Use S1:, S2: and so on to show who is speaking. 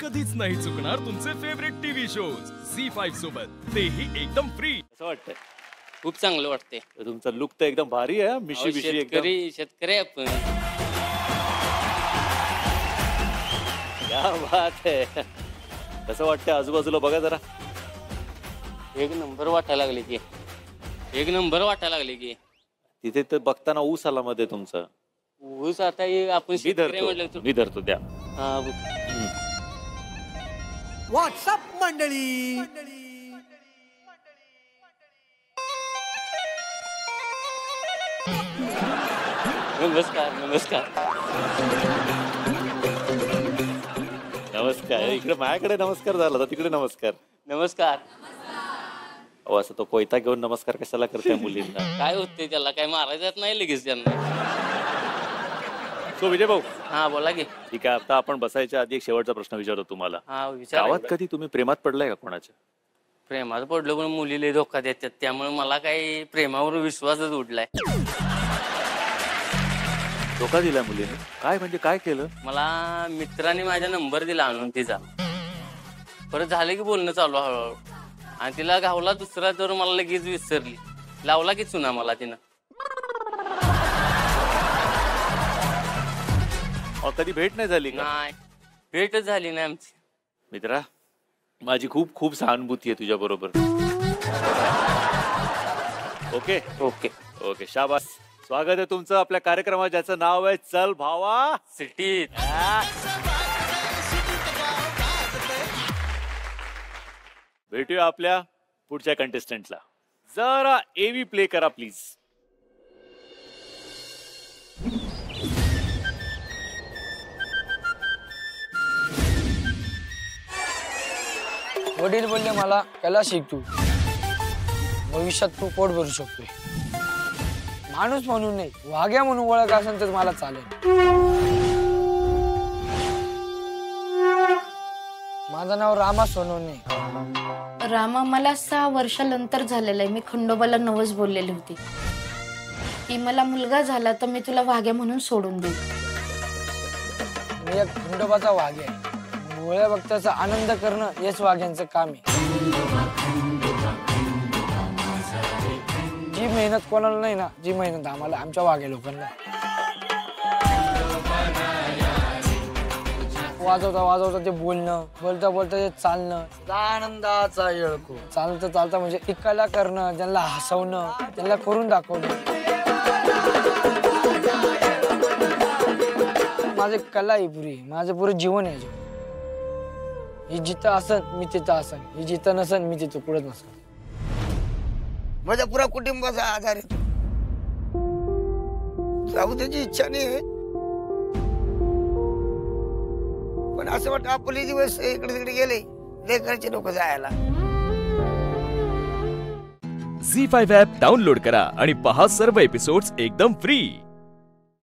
S1: कधीच नाही चुकणार तुमचे फेवरेट टीव्ही शोज झी5 सोबत, तेही एकदम फ्री.
S2: कसं वाटतंय?
S3: खूप चांगलं वाटतंय.
S2: तुमचा लुक तर एकदम भारी आहे. मिशी बिशी एकदम.
S3: शेतकरी आपण.
S2: क्या बात आहे. कसं वाटतंय? आजूबाजूला बघा जरा.
S3: एक नंबर वाटायला लागले की. एक नंबर वाटायला लागले की.
S2: तिथे तर बघताना ऊस आला मध्ये तुमचा.
S3: ऊस आता आपण शेतकरी म्हटलं
S2: मी धरतो द्या.
S4: व्हॉट्सअप मंडळी.
S3: नमस्कार नमस्कार
S2: नमस्कार. इकडे माझ्याकडे नमस्कार झाला तर तिकडे नमस्कार.
S3: नमस्कार.
S2: अहो असं तो कोयता घेऊन नमस्कार कशाला करते मुलींना?
S3: काय होते त्याला? काय मारायचं नाही लगेच त्यांना.
S2: सो विजय भाऊ.
S3: हा बोला की.
S2: ठीक आहे, आता आपण बसायच्या आधी एक शेवटचा प्रश्न विचारतो तुम्हाला.
S3: हा विचार.
S2: गावात कधी तुम्ही प्रेमात पडलाय का कोणाच्या?
S3: प्रेमात पडलो पण मुलीला धोका देतात, त्यामुळे मला काही प्रेमावर विश्वासच उडलाय.
S2: धोका दिलाय मुलीने? काय म्हणजे काय केलं?
S3: मला मित्राने माझा नंबर दिला आणून तिचा. परत झालं की बोलणं चालू हळूहळू, आणि तिला गावला दुसरा तर मला लगेच विसरली. लावला की चुना मला तिनं.
S2: कधी भेट नाही झाली का?
S3: नाही, भेटच झाली नाही आमची.
S2: मित्रा, माझी खूप खूप सहानुभूती आहे तुझ्या बरोबर. ओके
S3: ओके
S2: ओके, शाबास. स्वागत आहे तुमचं आपल्या कार्यक्रमात, ज्याचं नाव आहे चल भावा
S3: सिटीत.
S2: भेटूया आपल्या पुढच्या कंटेस्टंटला. जरा एवी प्ले करा प्लीज.
S5: वडील बोलले मला, कला शिक तू, भविष्यात तू पोट भरू शकतोय. माणूस म्हणून नाही, वाघ्या म्हणून ओळख असेल तर मला चालेल. माझं नाव रामा सोनवणे.
S6: रामा, मला 6 वर्षानंतर झालेलं आहे. मी खंडोबाला नवस बोललेली होती की मला मुलगा झाला तर मी तुला वाघ्या म्हणून सोडून देईन.
S5: मी एक खंडोबाचा वाघ आहे. मुळे भक्ताचा आनंद करणं हेच वाघ्यांचं काम आहे. जी मेहनत कोणाला नाही ना, जी मेहनत आम्हाला, आमच्या वाघ्या लोकांना. वाजवता वाजवता ते बोलणं, बोलता बोलता ते चालणं, आनंदाचा येळको. चालता चालता म्हणजे ती कला करणं, त्यांना हसवणं, त्यांना करून दाखवणं. माझी कला आहे पुरी, माझं पुरं जीवन आहे. ही जिथं असन मी तिथं असन, ही जिथं नसन मी तिथं पुढे नसन.
S4: माझ्या पुरा कुटुंबाचा आधार आहे. जाऊ त्याची इच्छा नाही, पण असं वाटतं आपले दिवस इकडे तिकडे गेले, लेकरांचे लोक जायला.
S1: झी5 ॲप डाउनलोड करा आणि पहा सर्व एपिसोड्स एकदम फ्री.